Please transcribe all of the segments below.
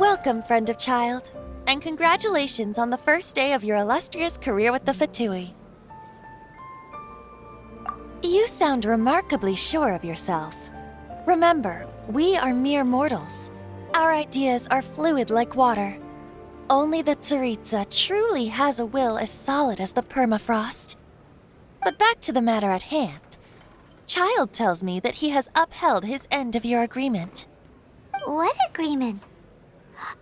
Welcome, friend of child, and congratulations on the first day of your illustrious career with the Fatui. You sound remarkably sure of yourself. Remember, we are mere mortals. Our ideas are fluid like water. Only the Tsaritsa truly has a will as solid as the permafrost. But back to the matter at hand. Child tells me that he has upheld his end of your agreement. What agreement?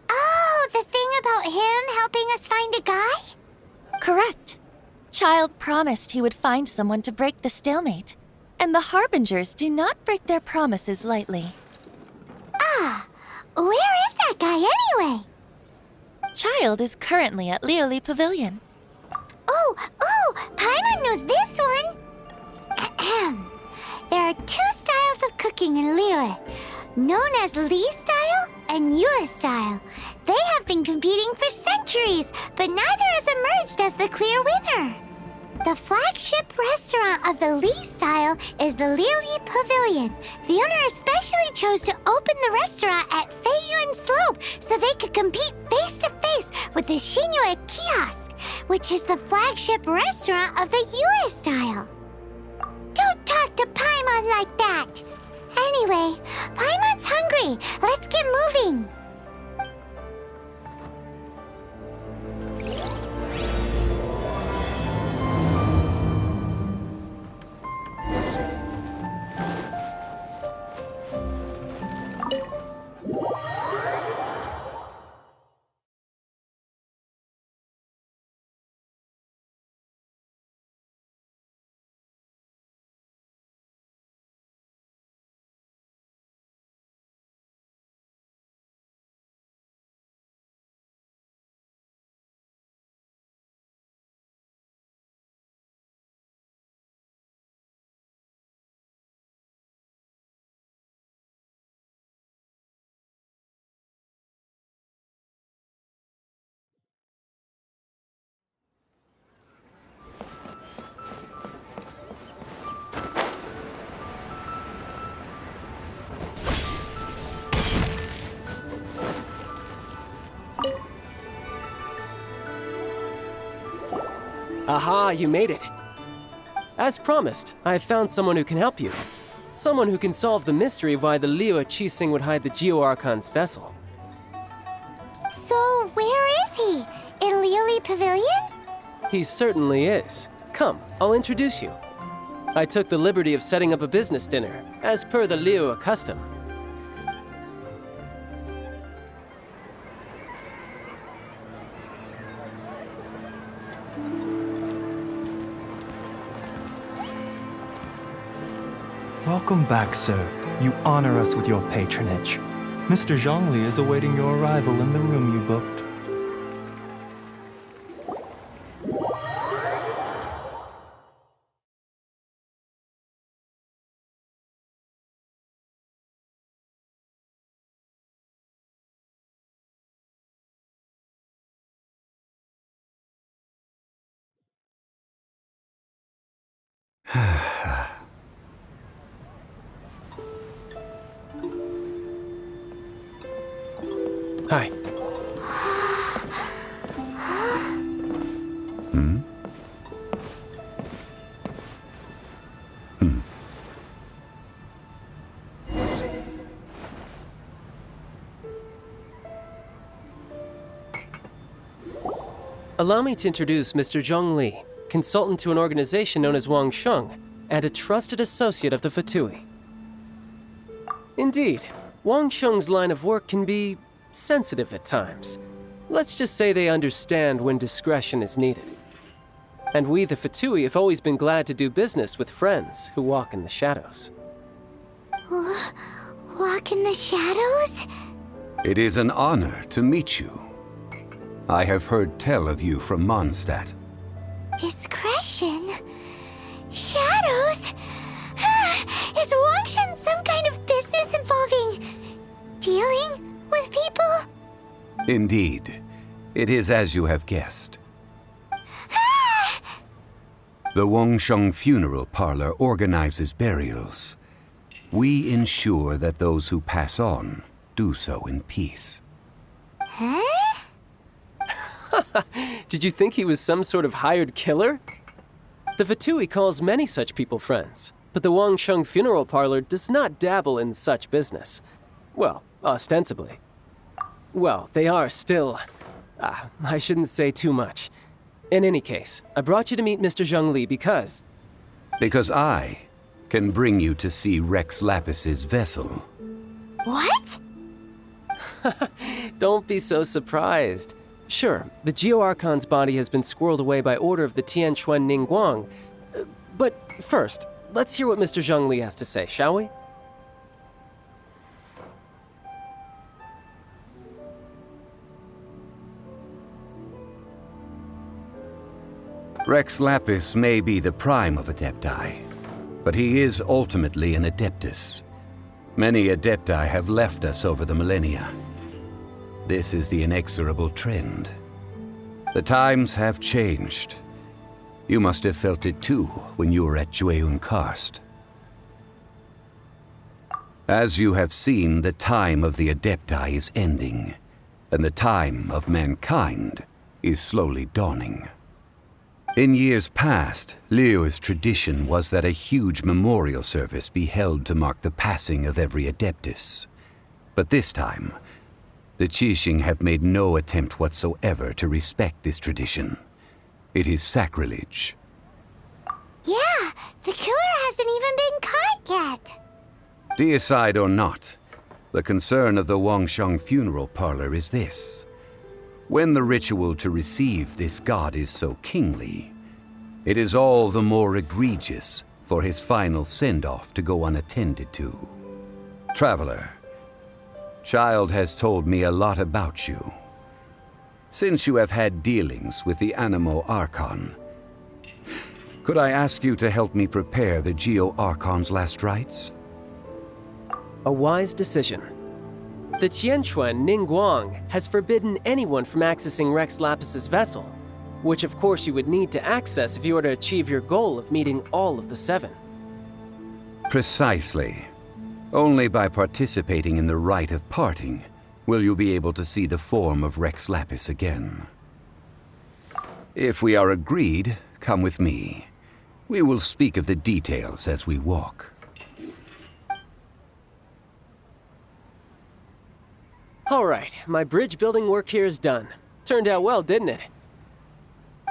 Oh, the thing about him helping us find a guy? Correct. Child promised he would find someone to break the stalemate, and the Harbingers do not break their promises lightly. Ah, where is that guy anyway? Child is currently at Lioli Pavilion. Oh, Paimon knows this one. Ahem. There are two styles of cooking in Lioli, known as Li style and Yue style. They have been competing for centuries, but neither has emerged as the clear winner. The flagship restaurant of the Li style is the Lioli Pavilion. The owner especially chose to open the restaurant at Feiyuan Slope so they could compete face-to-face with the Shinyue Kiosk, which is the flagship restaurant of the Yue style. Don't talk to Paimon like that! Anyway, Paimon's hungry. Let's get moving. Aha, you made it. As promised, I have found someone who can help you. Someone who can solve the mystery of why the Liu Qixing would hide the Geo-Archon's vessel. So, where is he? In Lioli Pavilion? He certainly is. Come, I'll introduce you. I took the liberty of setting up a business dinner, as per the Liu custom. Welcome back, sir. You honor us with your patronage. Mr. Zhongli is awaiting your arrival in the room you booked. Hi. Allow me to introduce Mr. Zhong Li, consultant to an organization known as Wang Sheng, and a trusted associate of the Fatui. Indeed, Wang Sheng's line of work can be sensitive at times. Let's just say they understand when discretion is needed. And we, the Fatui, have always been glad to do business with friends who walk in the shadows. Walk in the shadows? It is an honor to meet you. I have heard tell of you from Mondstadt. Discretion? Shadows? Is Wangshan some kind of business involving dealing with people? Indeed. It is as you have guessed. The Wangsheng Funeral Parlor organizes burials. We ensure that those who pass on do so in peace. Huh? Did you think he was some sort of hired killer? The Fatui calls many such people friends, but the Wangsheng Funeral Parlor does not dabble in such business. Well, ostensibly. Well, they are still... I shouldn't say too much. In any case, I brought you to meet Mr. Zhongli because... Because I can bring you to see Rex Lapis's vessel. What? Don't be so surprised. Sure, the Geo-Archon's body has been squirreled away by order of the Tianquan Ningguang. But first, let's hear what Mr. Zhongli has to say, shall we? Rex Lapis may be the prime of Adepti, but he is ultimately an Adeptus. Many Adepti have left us over the millennia. This is the inexorable trend. The times have changed. You must have felt it too when you were at Jueyun Karst. As you have seen, the time of the Adepti is ending, and the time of mankind is slowly dawning. In years past, Liyue's tradition was that a huge memorial service be held to mark the passing of every Adeptus. But this time, the Qixing have made no attempt whatsoever to respect this tradition. It is sacrilege. Yeah, the killer hasn't even been caught yet. Deicide or not, the concern of the Wangsheng Funeral Parlor is this. When the ritual to receive this god is so kingly, it is all the more egregious for his final send-off to go unattended to. Traveler, Child has told me a lot about you. Since you have had dealings with the Animo Archon, could I ask you to help me prepare the Geo-Archon's last rites? A wise decision. The Tianquan Ningguang has forbidden anyone from accessing Rex Lapis's vessel, which of course you would need to access if you were to achieve your goal of meeting all of the 7. Precisely. Only by participating in the rite of parting will you be able to see the form of Rex Lapis again. If we are agreed, come with me. We will speak of the details as we walk. All right, my bridge building work here is done. Turned out well, didn't it?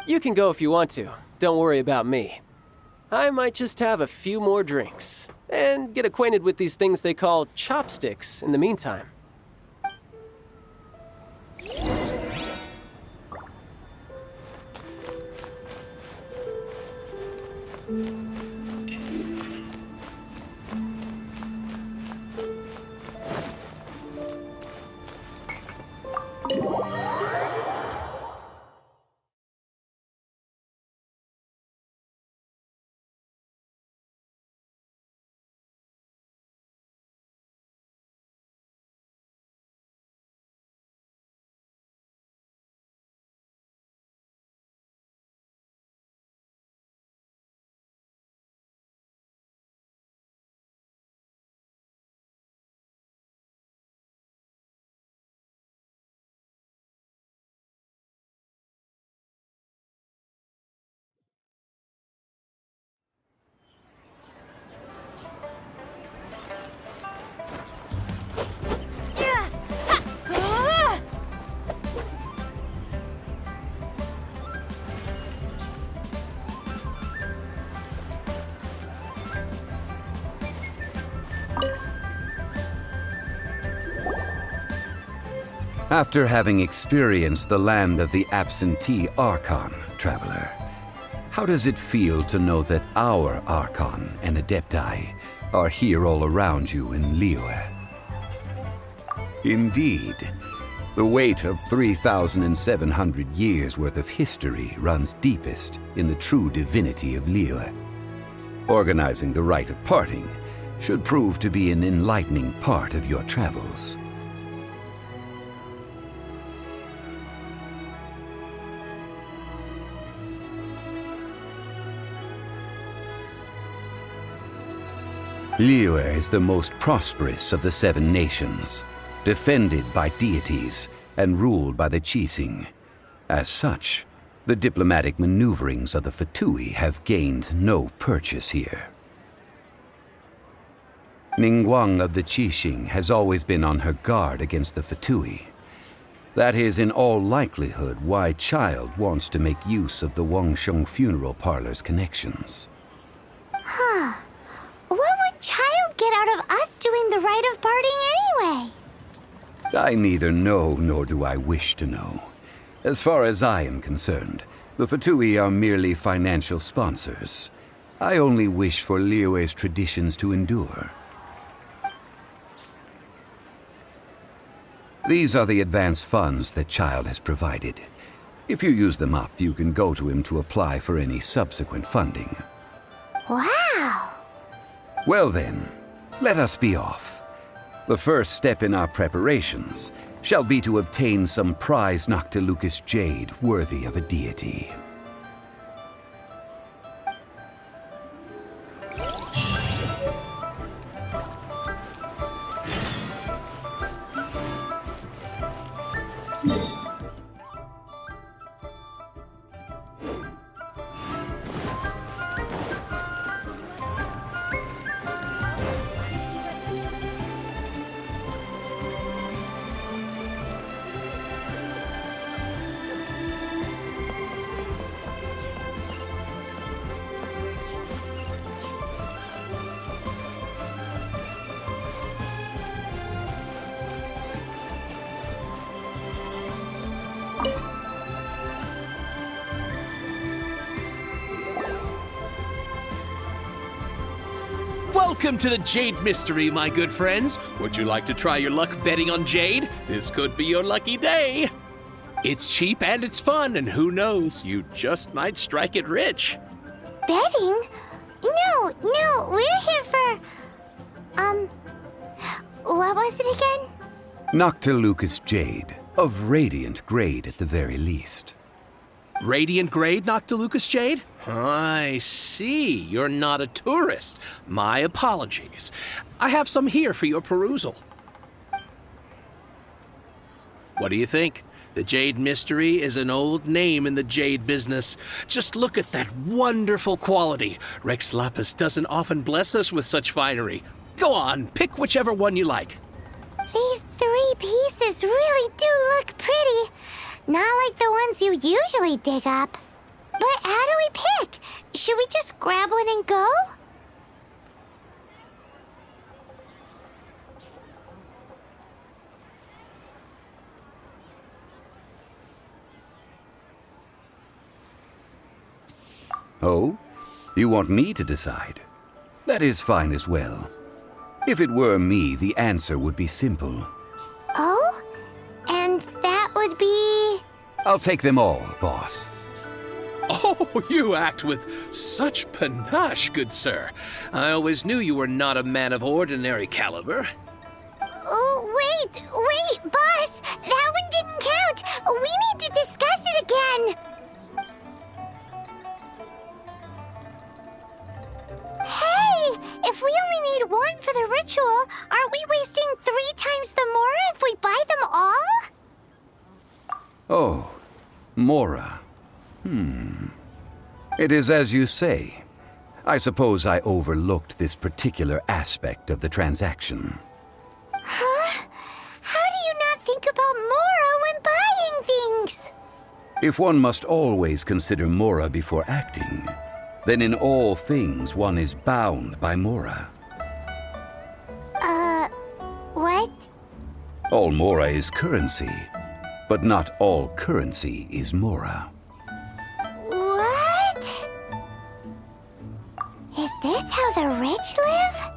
You can go if you want to. Don't worry about me. I might just have a few more drinks and get acquainted with these things they call chopsticks in the meantime. After having experienced the land of the absentee Archon, Traveler, how does it feel to know that our Archon and Adepti are here all around you in Liyue? Indeed, the weight of 3,700 years' worth of history runs deepest in the true divinity of Liyue. Organizing the rite of parting should prove to be an enlightening part of your travels. Liyue is the most prosperous of the 7 nations, defended by deities and ruled by the Qixing. As such, the diplomatic maneuverings of the Fatui have gained no purchase here. Ningguang of the Qixing has always been on her guard against the Fatui. That is in all likelihood why Child wants to make use of the Wangsheng funeral parlor's connections. Huh. What would Child get out of us doing the rite of parting anyway? I neither know nor do I wish to know. As far as I am concerned, the Fatui are merely financial sponsors. I only wish for Liyue's traditions to endure. These are the advance funds that Child has provided. If you use them up, you can go to him to apply for any subsequent funding. Wow! Well then, let us be off. The first step in our preparations shall be to obtain some prize Noctilucous jade worthy of a deity. Welcome to the Jade Mystery, my good friends. Would you like to try your luck betting on Jade? This could be your lucky day. It's cheap and it's fun, and who knows, you just might strike it rich. Betting? No, we're here for... what was it again? Noctilucous jade, of radiant grade at the very least. Radiant grade, Noctilucous jade? I see. You're not a tourist. My apologies. I have some here for your perusal. What do you think? The Jade Mystery is an old name in the jade business. Just look at that wonderful quality. Rex Lapis doesn't often bless us with such finery. Go on, pick whichever one you like. These 3 pieces really do look pretty. Not like the ones you usually dig up. But how do we pick? Should we just grab one and go? Oh? You want me to decide? That is fine as well. If it were me, the answer would be simple. Oh? And that would be... I'll take them all, boss. Oh, you act with such panache, good sir. I always knew you were not a man of ordinary caliber. Oh, wait, boss! That one didn't count! We need to discuss it again! Hey! If we only need one for the ritual, aren't we wasting 3 times the Mora if we buy them all? Oh, Mora. It is as you say. I suppose I overlooked this particular aspect of the transaction. Huh? How do you not think about Mora when buying things? If one must always consider Mora before acting, then in all things one is bound by Mora. What? All Mora is currency, but not all currency is Mora. What? Is this how the rich live?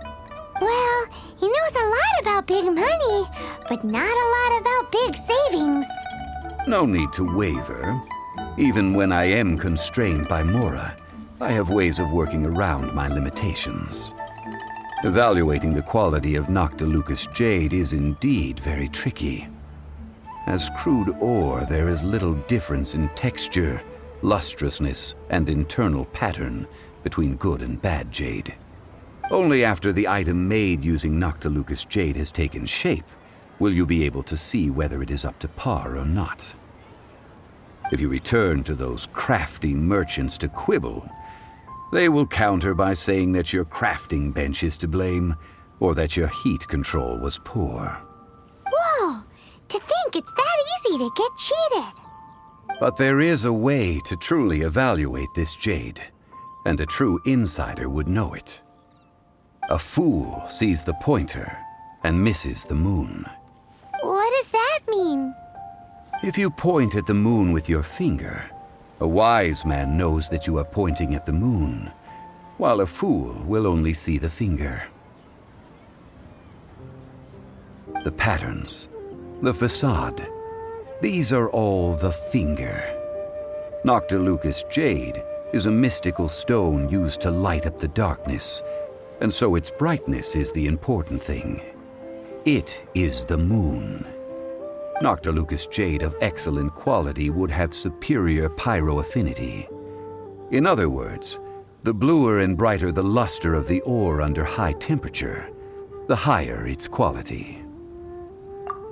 Well, he knows a lot about big money, but not a lot about big savings. No need to waver. Even when I am constrained by Mora, I have ways of working around my limitations. Evaluating the quality of Noctilucous jade is indeed very tricky. As crude ore, there is little difference in texture, lustrousness, and internal pattern between good and bad jade. Only after the item made using Noctilucous jade has taken shape will you be able to see whether it is up to par or not. If you return to those crafty merchants to quibble, they will counter by saying that your crafting bench is to blame, or that your heat control was poor. Whoa! To think it's that easy to get cheated. But there is a way to truly evaluate this jade, and a true insider would know it. A fool sees the pointer and misses the moon. What does that mean? If you point at the moon with your finger, a wise man knows that you are pointing at the moon, while a fool will only see the finger. The patterns, the facade, these are all the finger. Noctilucous jade is a mystical stone used to light up the darkness, and so its brightness is the important thing. It is the moon. Noctilucous jade of excellent quality would have superior pyro affinity. In other words, the bluer and brighter the luster of the ore under high temperature, the higher its quality.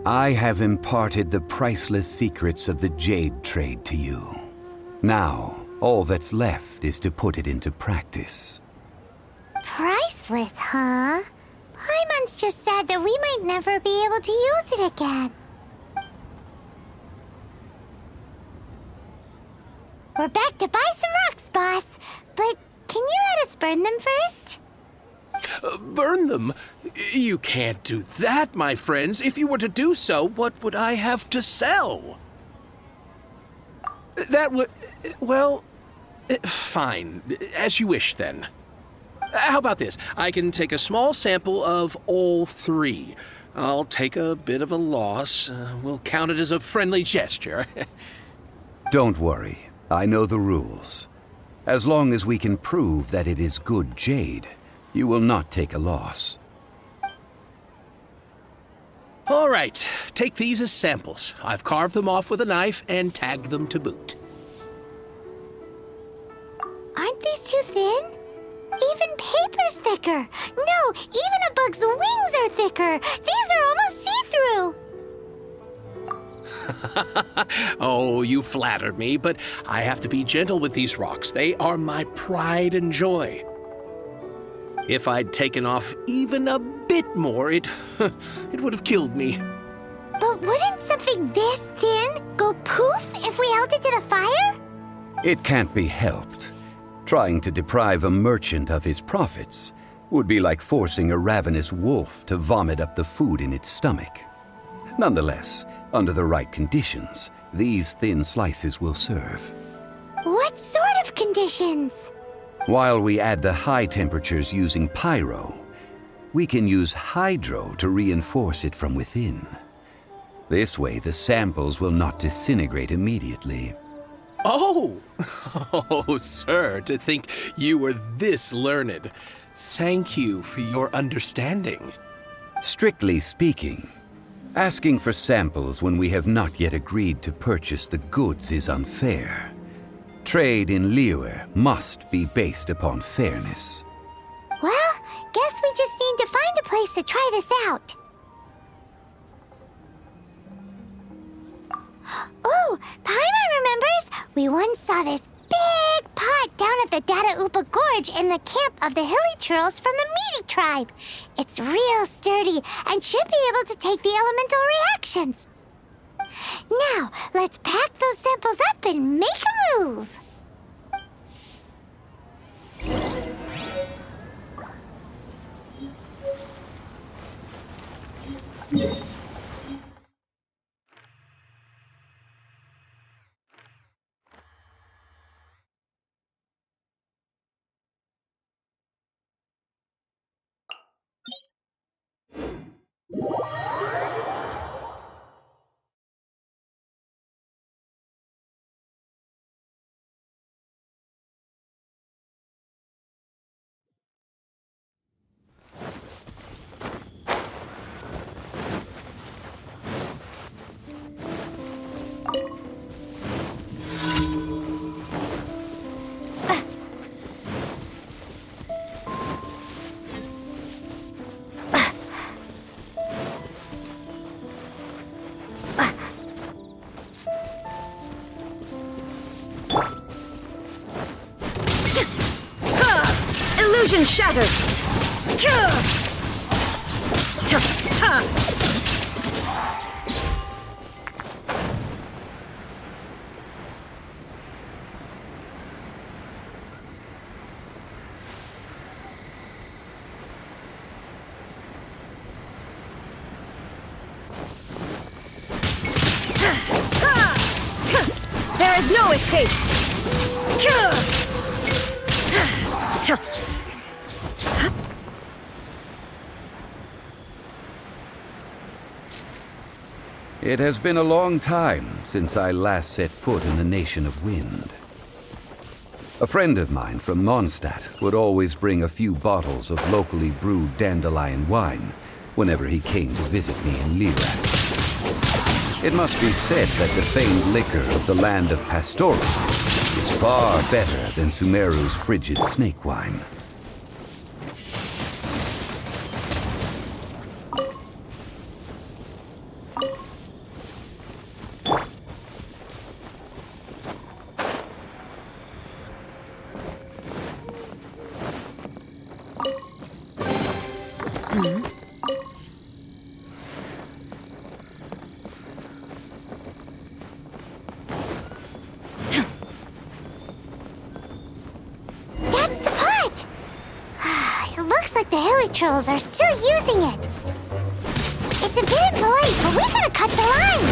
I have imparted the priceless secrets of the jade trade to you. Now, all that's left is to put it into practice. Priceless, huh? Paimon's just said that we might never be able to use it again. We're back to buy some rocks, boss. But can you let us burn them first? Burn them? You can't do that, my friends. If you were to do so, what would I have to sell? That would... well... fine. As you wish, then. How about this? I can take a small sample of all three. I'll take a bit of a loss. We'll count it as a friendly gesture. Don't worry. I know the rules. As long as we can prove that it is good jade, you will not take a loss. All right. Take these as samples. I've carved them off with a knife and tagged them to boot. Aren't these too thin? Even paper's thicker. No, even a bug's wings are thicker. These are almost see-through. Oh, you flattered me, but I have to be gentle with these rocks. They are my pride and joy. If I'd taken off even a bit more, it would have killed me. But wouldn't something this thin go poof if we held it to the fire? It can't be helped. Trying to deprive a merchant of his profits would be like forcing a ravenous wolf to vomit up the food in its stomach. Nonetheless, under the right conditions, these thin slices will serve. What sort of conditions? While we add the high temperatures using pyro, we can use hydro to reinforce it from within. This way, the samples will not disintegrate immediately. Oh! Oh, sir, to think you were this learned. Thank you for your understanding. Strictly speaking, asking for samples when we have not yet agreed to purchase the goods is unfair. Trade in Liyue must be based upon fairness. Well, guess we just need to find a place to try this out. Oh, Paimon remembers! We once saw this big pot down at the Data Upa Gorge in the camp of the Hilly Churls from the Meaty tribe. It's real sturdy and should be able to take the elemental reactions. Now, let's pack those samples up and make a move. Illusion shattered! There is no escape! It has been a long time since I last set foot in the Nation of Wind. A friend of mine from Mondstadt would always bring a few bottles of locally brewed dandelion wine whenever he came to visit me in Lirac. It must be said that the famed liquor of the land of Pastoris is far better than Sumeru's frigid snake wine. That's the pot! It looks like the hilly trolls are still using it. It's a bit impolite, but we gotta cut the line.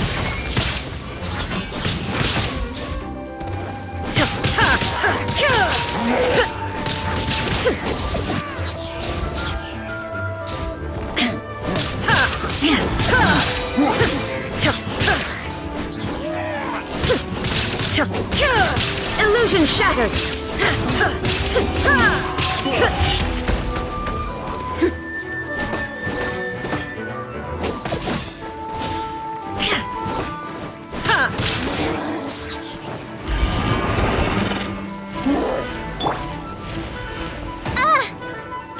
Illusion shattered!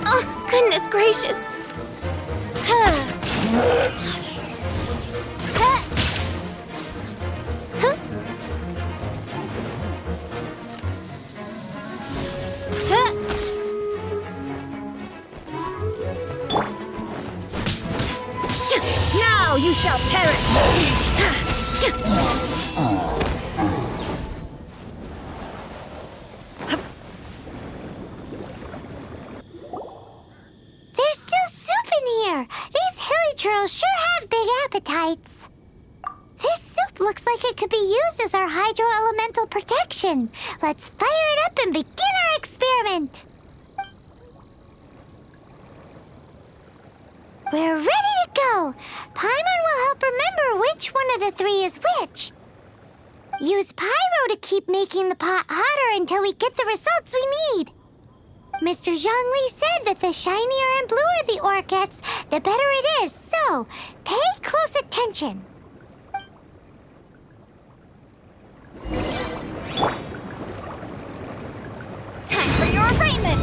Oh, goodness gracious. Now you shall perish! There's still soup in here. These hilly trolls sure have big appetites. This soup looks like it could be used as our hydro-elemental protection. Let's fire it up and begin our experiment. We're ready to go. Paimon will help remember which one of the three is which. Use pyro to keep making the pot hotter until we get the results we need. Mr. Zhongli said that the shinier and bluer the ore gets, the better it is, so pay close attention. Time for your arraignment!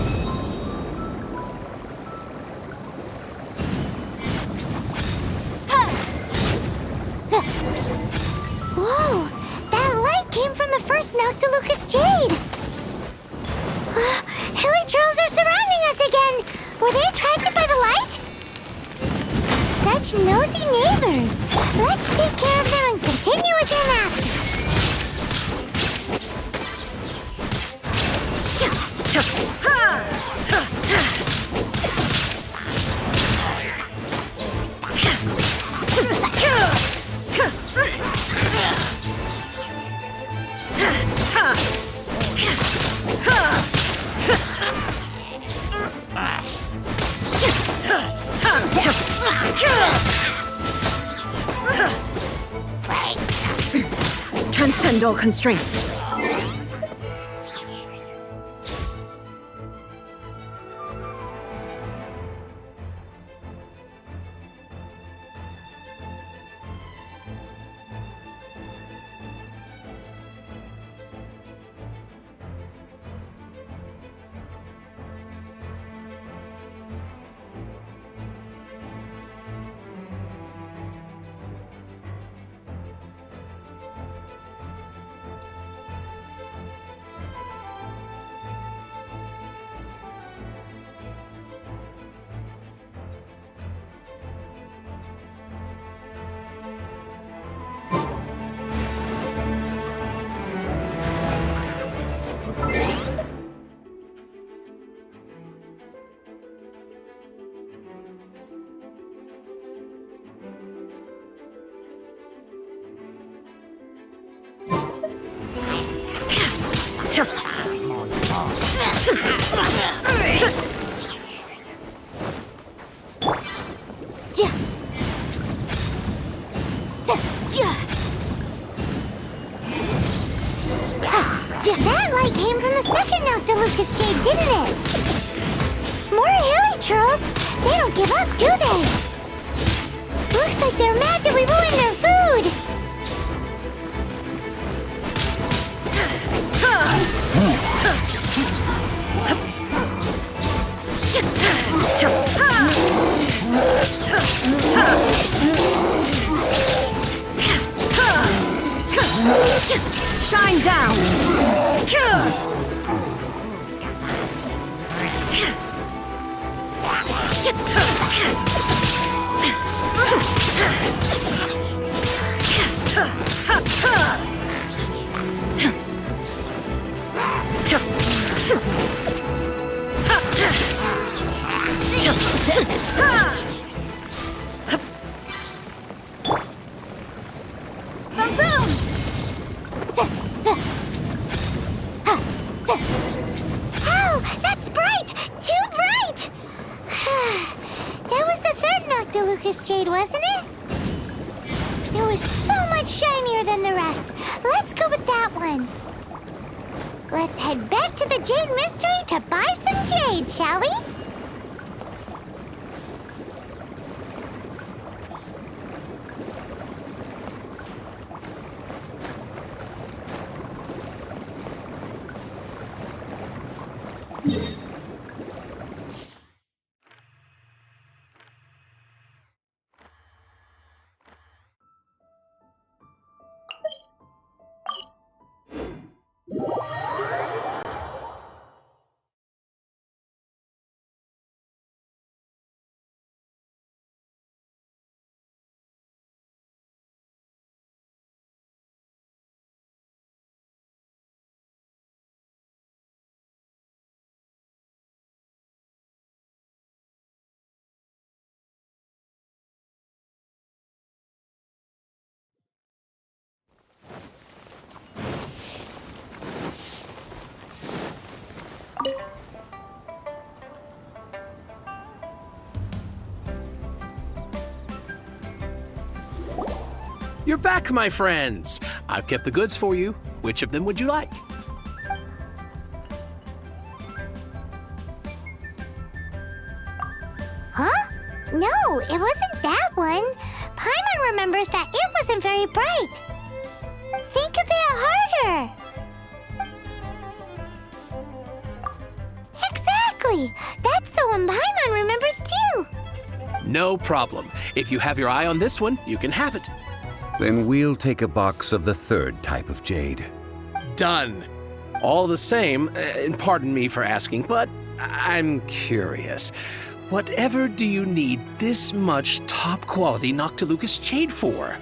Whoa! That light came from the first Noctilucous Jade! Hilly trolls are surrounding us again! Were they attracted by the light? Such nosy neighbors! Let's take care of them and continue with them after. Transcend all constraints. That light came from the second Noctilucous Jade, didn't it? More hilly churros. They don't give up, do they? Looks like they're mad that we ruined their food. Shine down! Oh, that's bright! Too bright! That was the third Noctilucous Jade, wasn't it? It was so much shinier than the rest. Let's go with that one. Let's head back to the Jade Mystery to buy some jade, shall we? You're back, my friends. I've kept the goods for you. Which of them would you like? Huh? No, it wasn't that one. Paimon remembers that it wasn't very bright. Think a bit harder. Exactly. That's the one Paimon remembers too. No problem. If you have your eye on this one, you can have it. Then we'll take a box of the third type of jade. Done. All the same, and pardon me for asking, but I'm curious. Whatever do you need this much top-quality Noctilucous jade for?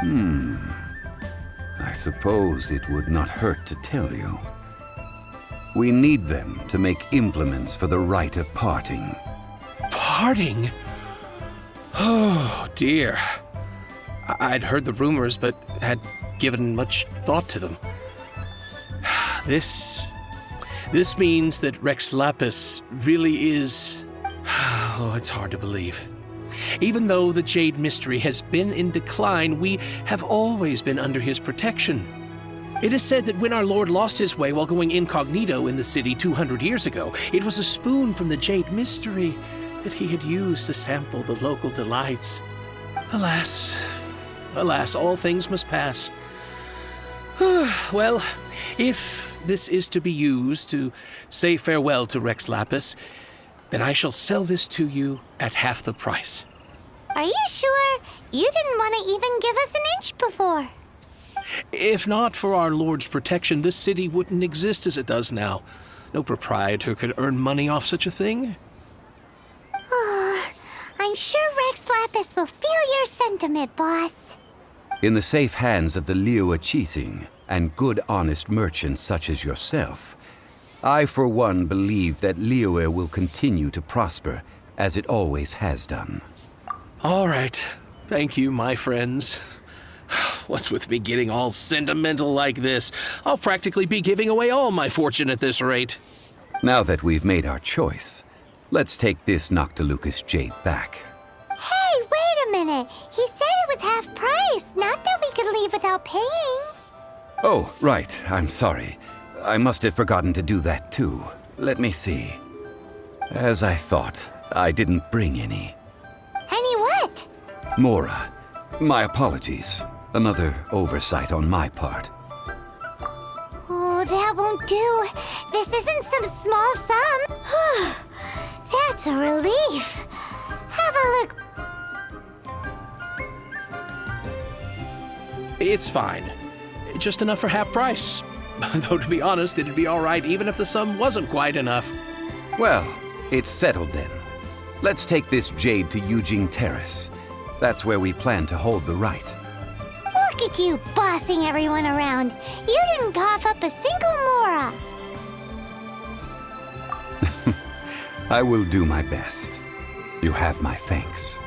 I suppose it would not hurt to tell you. We need them to make implements for the rite of parting. Parting? Oh, dear. I'd heard the rumors, but had given much thought to them. This means that Rex Lapis really is... Oh, it's hard to believe. Even though the Jade Mystery has been in decline, we have always been under his protection. It is said that when our Lord lost his way while going incognito in the city 200 years ago, it was a spoon from the Jade Mystery that he had used to sample the local delights. Alas, all things must pass. Well, if this is to be used to say farewell to Rex Lapis, then I shall sell this to you at half the price. Are you sure? You didn't want to even give us an inch before. If not for our Lord's protection, this city wouldn't exist as it does now. No proprietor could earn money off such a thing. I'm sure Rex Lapis will feel your sentiment, boss. In the safe hands of the Liu Chising and good honest merchants such as yourself, I for one believe that Liyue will continue to prosper as it always has done. All right. Thank you, my friends. What's with me getting all sentimental like this? I'll practically be giving away all my fortune at this rate. Now that we've made our choice, let's take this Noctilucous jade back. Hey, wait a minute. He said it was half price, not that we could leave without paying. Oh, right. I'm sorry. I must have forgotten to do that too. Let me see. As I thought, I didn't bring any. Any what? Mora, my apologies. Another oversight on my part. Oh, that won't do. This isn't some small sum. That's a relief. Have a look. It's fine. Just enough for half price. Though, to be honest, it'd be all right even if the sum wasn't quite enough. Well, it's settled then. Let's take this jade to Yujing Terrace. That's where we plan to hold the rite. Look at you bossing everyone around. You didn't cough up a single Mora. I will do my best. You have my thanks.